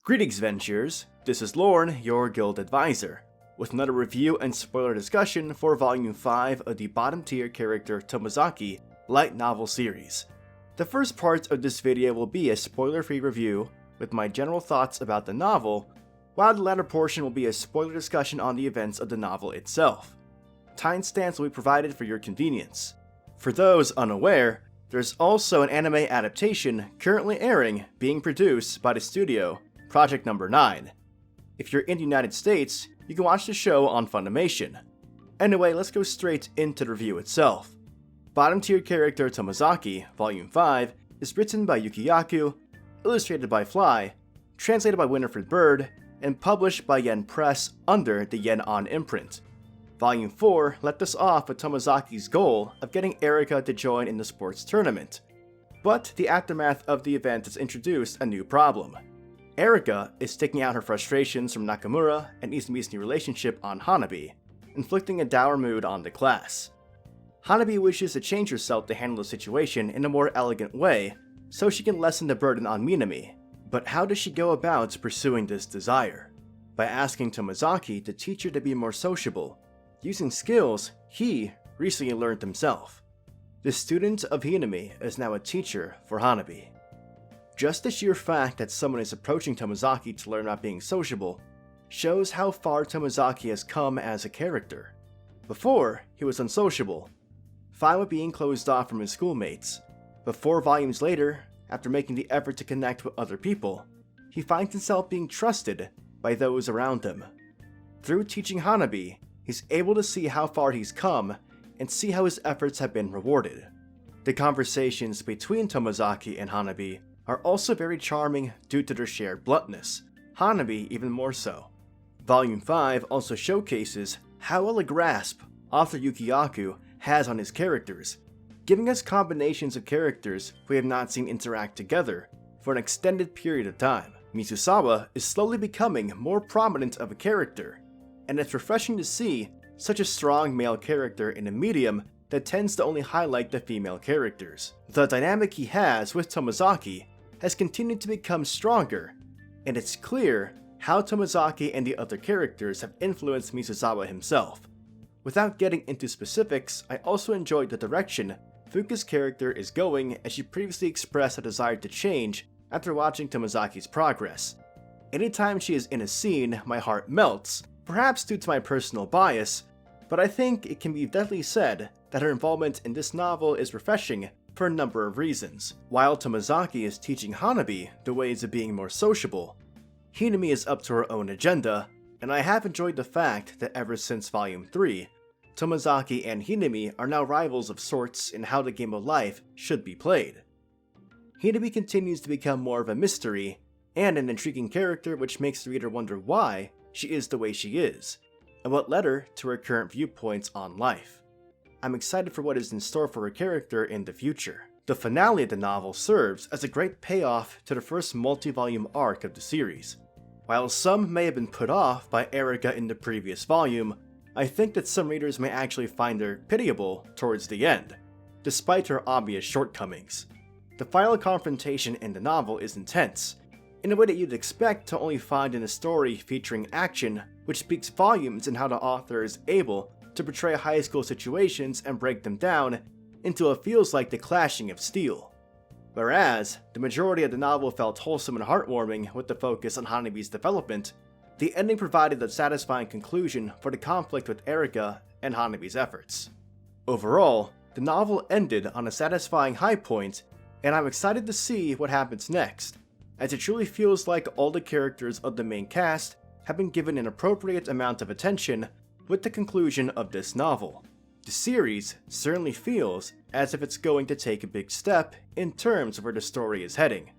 Greetings, Ventures! This is Lorne, your guild advisor, with another review and spoiler discussion for Volume 5 of the bottom-tier character Tomozaki light novel series. The first part of this video will be a spoiler-free review with my general thoughts about the novel, while the latter portion will be a spoiler discussion on the events of the novel itself. Timestamps will be provided for your convenience. For those unaware, there's also an anime adaptation currently airing being produced by the studio Project Number 9. If you're in the United States, you can watch the show on Funimation. Anyway, let's go straight into the review itself. Bottom tier character Tomozaki, Volume 5, is written by Yuki Yaku, illustrated by Fly, translated by Winifred Bird, and published by Yen Press under the Yen On imprint. Volume 4 left us off with Tomozaki's goal of getting Erika to join in the sports tournament. But the aftermath of the event has introduced a new problem. Erika is taking out her frustrations from Nakamura and Izumi's new relationship on Hanabi, inflicting a dour mood on the class. Hanabi wishes to change herself to handle the situation in a more elegant way, so she can lessen the burden on Minami. But how does she go about pursuing this desire? By asking Tomozaki to teach her to be more sociable, using skills he recently learned himself. The student of Hinami is now a teacher for Hanabi. Just the sheer fact that someone is approaching Tomozaki to learn about being sociable shows how far Tomozaki has come as a character. Before, he was unsociable, fine with being closed off from his schoolmates, but 4 volumes later, after making the effort to connect with other people, he finds himself being trusted by those around him. Through teaching Hanabi, he's able to see how far he's come and see how his efforts have been rewarded. The conversations between Tomozaki and Hanabi are also very charming due to their shared bluntness, Hanabi even more so. Volume 5 also showcases how well a grasp author Yuki Yaku has on his characters, giving us combinations of characters we have not seen interact together for an extended period of time. Mizusawa is slowly becoming more prominent of a character, and it's refreshing to see such a strong male character in a medium that tends to only highlight the female characters. The dynamic he has with Tomozaki has continued to become stronger, and it's clear how Tomozaki and the other characters have influenced Mizusawa himself. Without getting into specifics, I also enjoyed the direction Fuka's character is going, as she previously expressed a desire to change after watching Tomozaki's progress. Anytime she is in a scene, my heart melts, perhaps due to my personal bias, but I think it can be definitely said that her involvement in this novel is refreshing for a number of reasons. While Tomozaki is teaching Hanabi the ways of being more sociable, Hinami is up to her own agenda, and I have enjoyed the fact that ever since Volume 3, Tomozaki and Hinami are now rivals of sorts in how the game of life should be played. Hinami continues to become more of a mystery, and an intriguing character which makes the reader wonder why she is the way she is, and what led her to her current viewpoints on life. I'm excited for what is in store for her character in the future. The finale of the novel serves as a great payoff to the first multi-volume arc of the series. While some may have been put off by Erika in the previous volume, I think that some readers may actually find her pitiable towards the end, despite her obvious shortcomings. The final confrontation in the novel is intense, in a way that you'd expect to only find in a story featuring action, which speaks volumes in how the author is able to portray high school situations and break them down into what feels like the clashing of steel. Whereas, the majority of the novel felt wholesome and heartwarming with the focus on Hanabi's development, the ending provided a satisfying conclusion for the conflict with Erika and Hanabi's efforts. Overall, the novel ended on a satisfying high point, and I'm excited to see what happens next, as it truly feels like all the characters of the main cast have been given an appropriate amount of attention with the conclusion of this novel. The series certainly feels as if it's going to take a big step in terms of where the story is heading.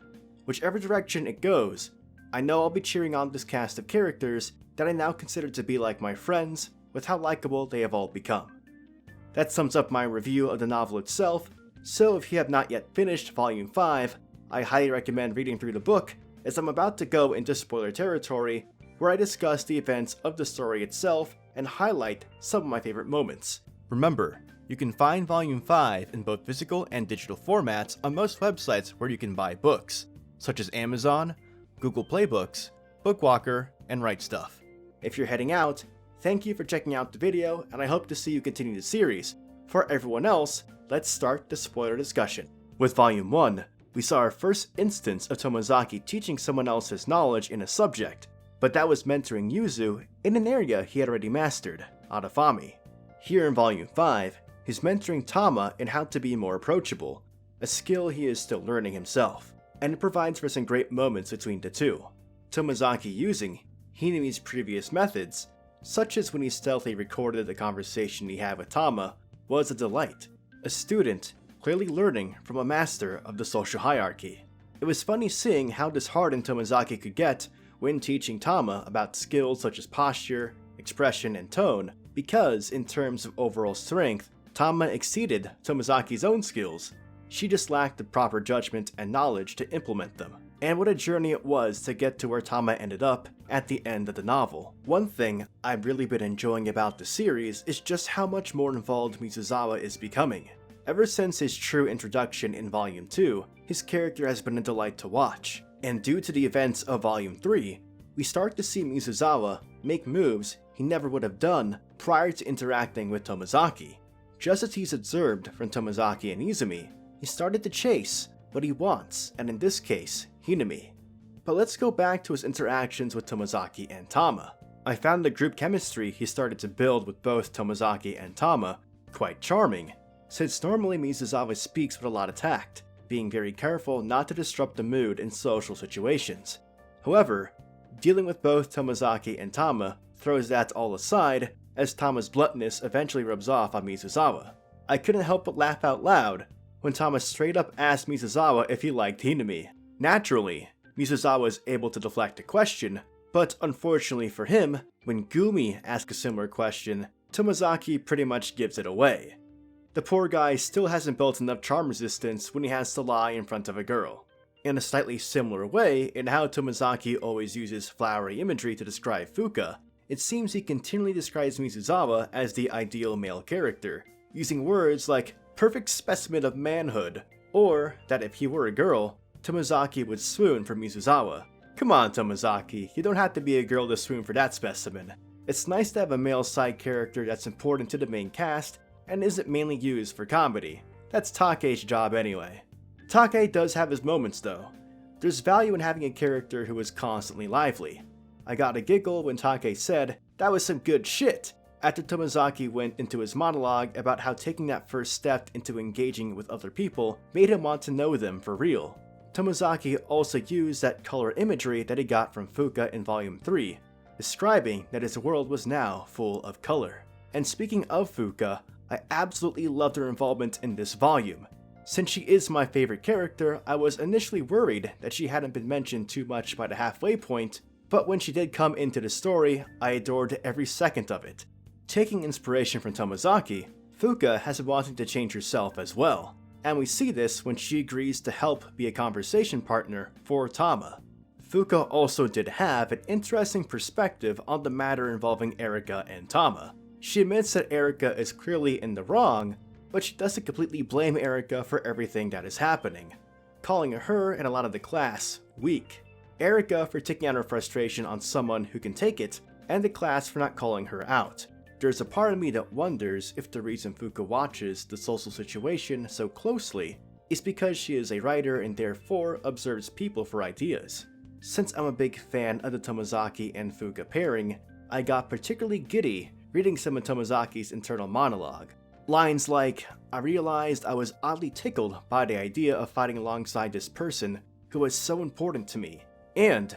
Whichever direction it goes, I know I'll be cheering on this cast of characters that I now consider to be like my friends, with how likable they have all become. That sums up my review of the novel itself, so if you have not yet finished Volume 5, I highly recommend reading through the book, as I'm about to go into spoiler territory, where I discuss the events of the story itself and highlight some of my favorite moments. Remember, you can find Volume 5 in both physical and digital formats on most websites where you can buy books, such as Amazon, Google Playbooks, Bookwalker, and Write Stuff. If you're heading out, thank you for checking out the video, and I hope to see you continue the series. For everyone else, let's start the spoiler discussion. With Volume 1, we saw our first instance of Tomozaki teaching someone else his knowledge in a subject, but that was mentoring Yuzu in an area he had already mastered, Adafami. Here in Volume 5, he's mentoring Tama in how to be more approachable, a skill he is still learning himself, and it provides for some great moments between the two. Tomozaki using Hinami's previous methods, such as when he stealthily recorded the conversation he had with Tama, was a delight. A student clearly learning from a master of the social hierarchy. It was funny seeing how disheartened Tomozaki could get when teaching Tama about skills such as posture, expression, and tone, because in terms of overall strength, Tama exceeded Tomozaki's own skills. She just lacked the proper judgment and knowledge to implement them. And what a journey it was to get to where Tama ended up at the end of the novel. One thing I've really been enjoying about the series is just how much more involved Mizusawa is becoming. Ever since his true introduction in Volume 2, his character has been a delight to watch, and due to the events of Volume 3, we start to see Mizusawa make moves he never would have done prior to interacting with Tomozaki. Just as he's observed from Tomozaki and Izumi, he started to chase what he wants, and in this case, Hinami. But let's go back to his interactions with Tomozaki and Tama. I found the group chemistry he started to build with both Tomozaki and Tama quite charming, since normally Mizusawa speaks with a lot of tact, being very careful not to disrupt the mood in social situations. However, dealing with both Tomozaki and Tama throws that all aside, as Tama's bluntness eventually rubs off on Mizusawa. I couldn't help but laugh out loud when Tama straight up asked Mizusawa if he liked Hinami. Naturally, Mizusawa is able to deflect the question, but unfortunately for him, when Gumi asks a similar question, Tomozaki pretty much gives it away. The poor guy still hasn't built enough charm resistance when he has to lie in front of a girl. In a slightly similar way, in how Tomozaki always uses flowery imagery to describe Fuka, it seems he continually describes Mizusawa as the ideal male character, using words like perfect specimen of manhood, or that if he were a girl, Tomozaki would swoon for Mizusawa. Come on, Tomozaki, you don't have to be a girl to swoon for that specimen. It's nice to have a male side character that's important to the main cast and isn't mainly used for comedy. That's Take's job anyway. Take does have his moments though. There's value in having a character who is constantly lively. I got a giggle when Take said, "That was some good shit," after Tomozaki went into his monologue about how taking that first step into engaging with other people made him want to know them for real. Tomozaki also used that color imagery that he got from Fuka in Volume 3, describing that his world was now full of color. And speaking of Fuka, I absolutely loved her involvement in this volume. Since she is my favorite character, I was initially worried that she hadn't been mentioned too much by the halfway point, but when she did come into the story, I adored every second of it. Taking inspiration from Tomozaki, Fuka has been wanting to change herself as well, and we see this when she agrees to help be a conversation partner for Tama. Fuka also did have an interesting perspective on the matter involving Erika and Tama. She admits that Erika is clearly in the wrong, but she doesn't completely blame Erika for everything that is happening, calling her and a lot of the class weak. Erika for taking out her frustration on someone who can take it, and the class for not calling her out. There's a part of me that wonders if the reason Fuka watches the social situation so closely is because she is a writer and therefore observes people for ideas. Since I'm a big fan of the Tomozaki and Fuka pairing, I got particularly giddy reading some of Tomozaki's internal monologue. Lines like, "I realized I was oddly tickled by the idea of fighting alongside this person who was so important to me, and,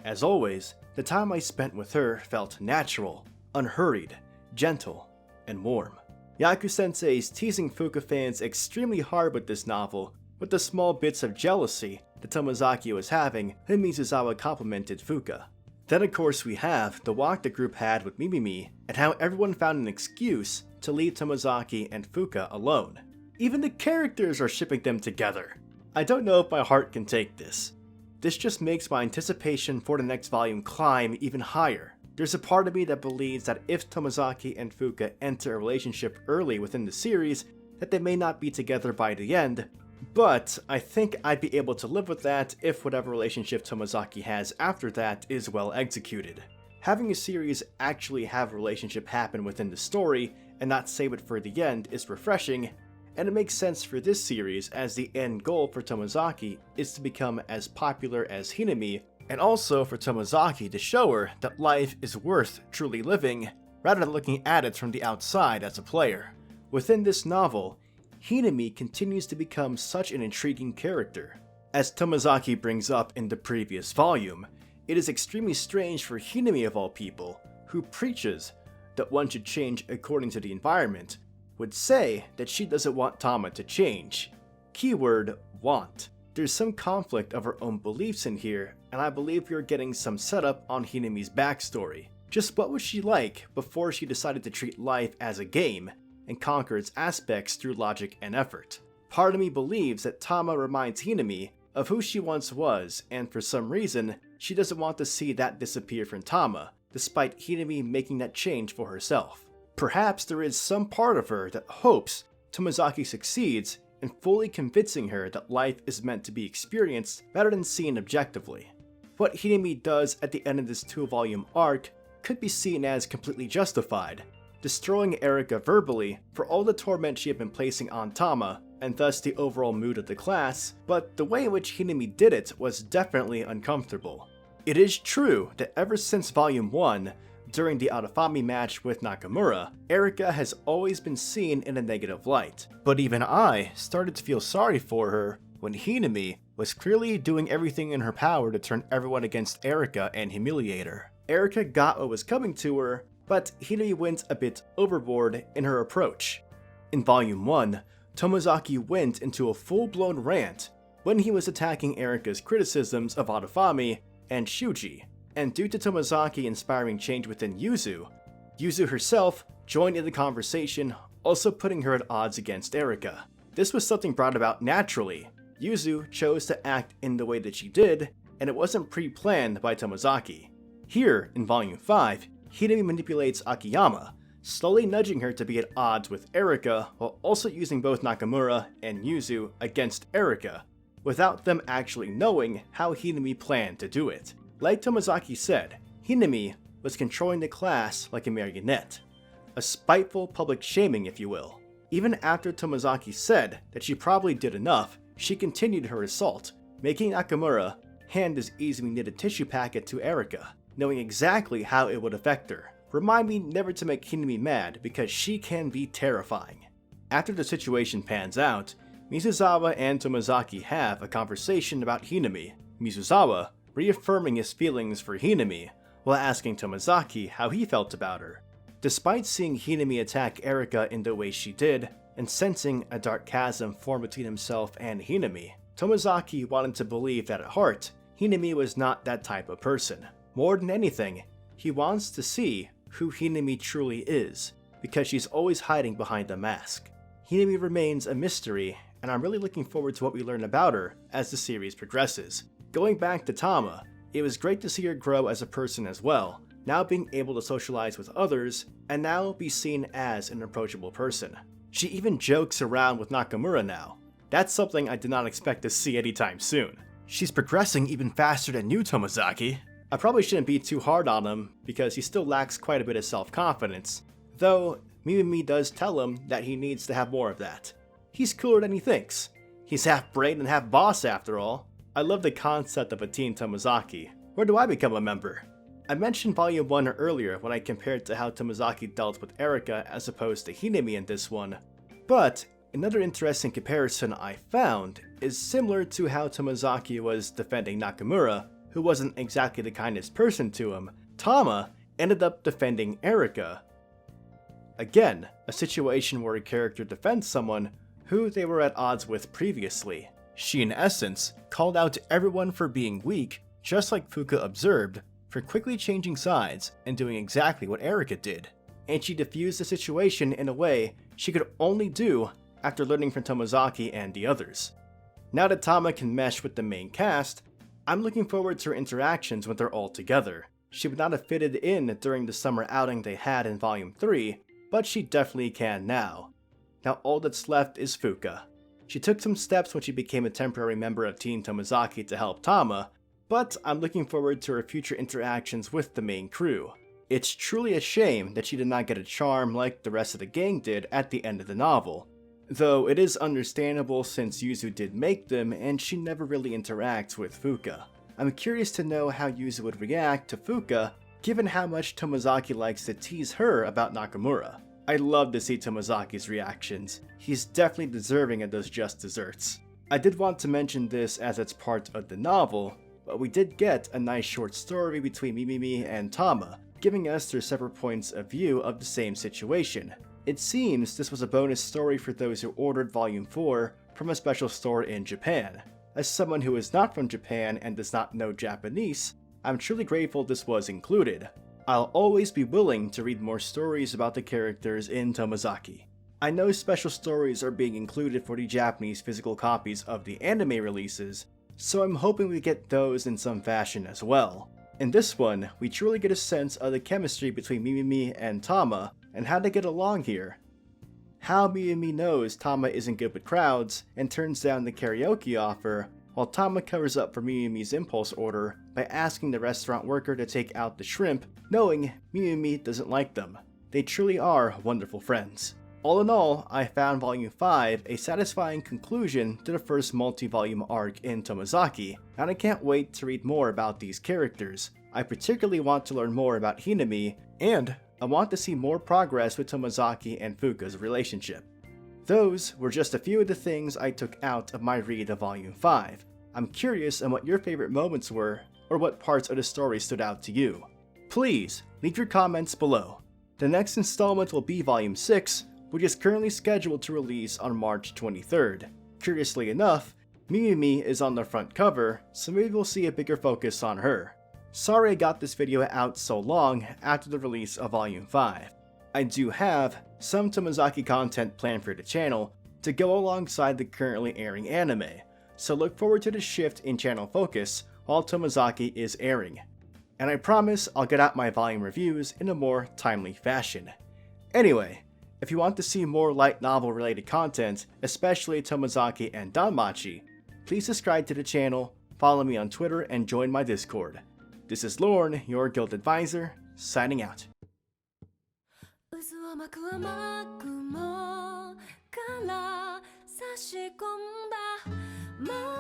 as always, the time I spent with her felt natural, unhurried, gentle, and warm." Yaku-sensei is teasing Fuka fans extremely hard with this novel, with the small bits of jealousy that Tomozaki was having when Mizusawa complimented Fuka. Then of course we have the walk the group had with Mimimi, and how everyone found an excuse to leave Tomozaki and Fuka alone. Even the characters are shipping them together. I don't know if my heart can take this. This just makes my anticipation for the next volume climb even higher. There's a part of me that believes that if Tomozaki and Fuka enter a relationship early within the series, that they may not be together by the end, But I think I'd be able to live with that if whatever relationship Tomozaki has after that is well executed. Having a series actually have a relationship happen within the story and not save it for the end is refreshing, and it makes sense for this series as the end goal for Tomozaki is to become as popular as Hinami, and also for Tomozaki to show her that life is worth truly living rather than looking at it from the outside as a player. Within this novel, Hinami continues to become such an intriguing character. As Tomozaki brings up in the previous volume, it is extremely strange for Hinami of all people, who preaches that one should change according to the environment, would say that she doesn't want Tama to change. Keyword want. There's some conflict of her own beliefs in here, and I believe we are getting some setup on Hinami's backstory. Just what was she like before she decided to treat life as a game and conquer its aspects through logic and effort? Part of me believes that Tama reminds Hinami of who she once was, and for some reason, she doesn't want to see that disappear from Tama, despite Hinami making that change for herself. Perhaps there is some part of her that hopes Tomozaki succeeds in fully convincing her that life is meant to be experienced rather than seen objectively. What Hinami does at the end of this 2-volume arc could be seen as completely justified, destroying Erika verbally for all the torment she had been placing on Tama, and thus the overall mood of the class, but the way in which Hinami did it was definitely uncomfortable. It is true that ever since Volume 1, during the Adafami match with Nakamura, Erika has always been seen in a negative light, but even I started to feel sorry for her when Hinami was clearly doing everything in her power to turn everyone against Erika and humiliate her. Erika got what was coming to her, but Hinami went a bit overboard in her approach. In Volume 1, Tomozaki went into a full-blown rant when he was attacking Erika's criticisms of Adafami and Shuji, and due to Tomozaki inspiring change within Yuzu, Yuzu herself joined in the conversation, also putting her at odds against Erika. This was something brought about naturally. Yuzu chose to act in the way that she did, and it wasn't pre-planned by Tomozaki. Here, in Volume 5, Hinami manipulates Akiyama, slowly nudging her to be at odds with Erika while also using both Nakamura and Yuzu against Erika, without them actually knowing how Hinami planned to do it. Like Tomozaki said, Hinami was controlling the class like a marionette. A spiteful public shaming, if you will. Even after Tomozaki said that she probably did enough, she continued her assault, making Nakamura hand his easily knitted tissue packet to Erika, knowing exactly how it would affect her. Remind me never to make Hinami mad because she can be terrifying. After the situation pans out, Mizusawa and Tomozaki have a conversation about Hinami, Mizusawa reaffirming his feelings for Hinami while asking Tomozaki how he felt about her. Despite seeing Hinami attack Erika in the way she did, and sensing a dark chasm form between himself and Hinami, Tomozaki wanted to believe that at heart, Hinami was not that type of person. More than anything, he wants to see who Hinami truly is, because she's always hiding behind a mask. Hinami remains a mystery, and I'm really looking forward to what we learn about her as the series progresses. Going back to Tama, it was great to see her grow as a person as well, now being able to socialize with others, and now be seen as an approachable person. She even jokes around with Nakamura now. That's something I did not expect to see anytime soon. She's progressing even faster than you, Tomozaki. I probably shouldn't be too hard on him, because he still lacks quite a bit of self-confidence, though Mimimi does tell him that he needs to have more of that. He's cooler than he thinks. He's half brain and half boss after all. I love the concept of a Teen Tomozaki. Where do I become a member? I mentioned Volume 1 earlier when I compared to how Tomozaki dealt with Erika as opposed to Hinami in this one, but another interesting comparison I found is similar to how Tomozaki was defending Nakamura, who wasn't exactly the kindest person to him. Tama ended up defending Erika. Again, a situation where a character defends someone who they were at odds with previously. She in essence called out everyone for being weak, just like Fuka observed, for quickly changing sides and doing exactly what Erika did. And she diffused the situation in a way she could only do after learning from Tomozaki and the others. Now that Tama can mesh with the main cast, I'm looking forward to her interactions when they're all together. She would not have fitted in during the summer outing they had in Volume 3, but she definitely can now. Now all that's left is Fuka. She took some steps when she became a temporary member of Team Tomozaki to help Tama, but I'm looking forward to her future interactions with the main crew. It's truly a shame that she did not get a charm like the rest of the gang did at the end of the novel, though it is understandable since Yuzu did make them and she never really interacts with Fuka. I'm curious to know how Yuzu would react to Fuka, given how much Tomozaki likes to tease her about Nakamura. I love to see Tomozaki's reactions. He's definitely deserving of those just desserts. I did want to mention this as it's part of the novel, but we did get a nice short story between Mimimi and Tama, giving us their separate points of view of the same situation. It seems this was a bonus story for those who ordered Volume 4 from a special store in Japan. As someone who is not from Japan and does not know Japanese, I'm truly grateful this was included. I'll always be willing to read more stories about the characters in Tomozaki. I know special stories are being included for the Japanese physical copies of the anime releases, so I'm hoping we get those in some fashion as well. In this one, we truly get a sense of the chemistry between Mimimi and Tama, and how they get along here. How Mimimi knows Tama isn't good with crowds, and turns down the karaoke offer, while Tama covers up for Mimimi's impulse order by asking the restaurant worker to take out the shrimp, knowing Mimimi doesn't like them. They truly are wonderful friends. All in all, I found Volume 5 a satisfying conclusion to the first multi-volume arc in Tomozaki, and I can't wait to read more about these characters. I particularly want to learn more about Hinami, and I want to see more progress with Tomozaki and Fuka's relationship. Those were just a few of the things I took out of my read of Volume 5. I'm curious on what your favorite moments were, or what parts of the story stood out to you. Please, leave your comments below. The next installment will be Volume 6, which is currently scheduled to release on March 23rd. Curiously enough, Mimimi is on the front cover, so maybe we'll see a bigger focus on her. Sorry I got this video out so long after the release of Volume 5. I do have some Tomozaki content planned for the channel to go alongside the currently airing anime, so look forward to the shift in channel focus while Tomozaki is airing. And I promise I'll get out my volume reviews in a more timely fashion. Anyway, if you want to see more light novel related content, especially Tomozaki and Danmachi, please subscribe to the channel, follow me on Twitter, and join my Discord. This is Lorne, your guild advisor, signing out. 渦を巻く雨雲から差し込んだ